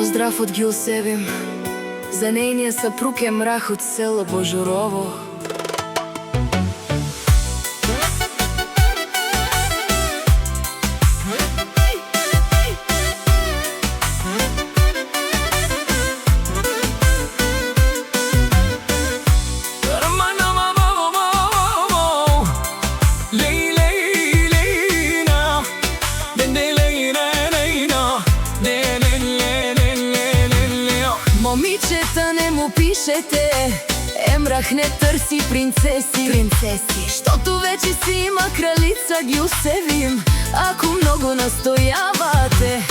Поздрав од Гюлсевим, за нејниот сапруг Емрах од село Божурово. Момичета, не му пишете, Емрах не търси принцеси, штото вече си има кралица Гюлсевим. Ако много настоявате,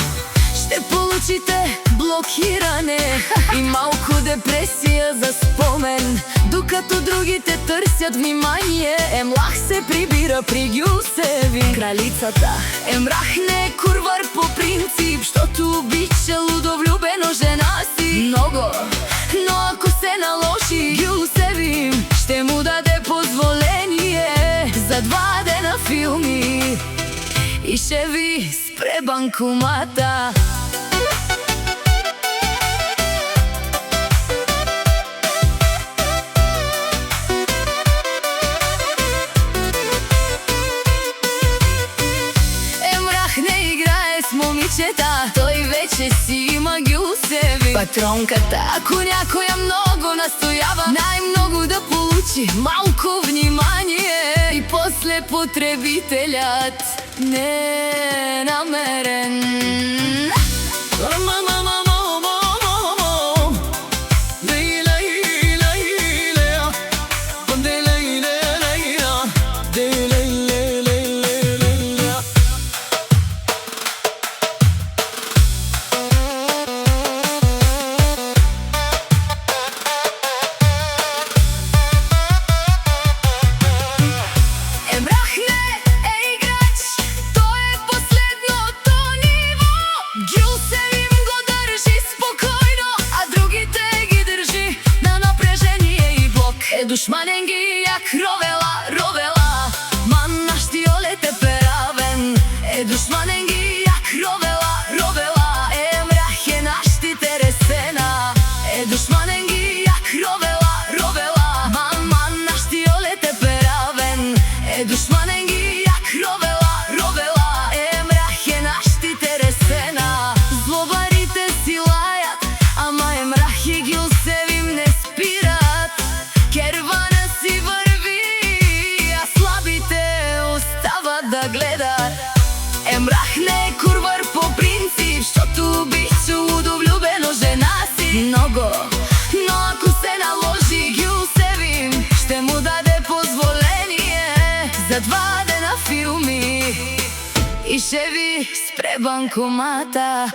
ще получите блокиране и малко депресия за спомен. Докато другите търсят внимание, Емрах се прибира при Гюлсевим. Кралицата Емрах не е курвар по принцип, щото обича лудовлюбено жена си много. Но ако се наложи, Гюлсевим ще му даде позволение за 2 дена филми и ще ви спре банкомата. Емрах не играе с момичета, той вече си има Гюлсевим. Патронката, ако някоя много настоява, най-много да получи малко внимание и после потребителят не е намерен. Душманен ги як ровела, ман наш тиолете перавен. Душманен ги як ровела, Емрах е наш ти тересена. Душманен ги як ровела, ман наш тиолете перавен. Душманен ги як ровела, Емрах е наш ти тересена. Злобарите си лаят, ама Емрах и Гюлсевим не спират. Кервана си върви, а слабите остават да гледат. Емрах не е курвар по принцип, щото обича удовлюбено жена си много. Но ако се наложи, Гюлсевим ще му даде позволение за 2 дена филми и ще ви спре банкомата.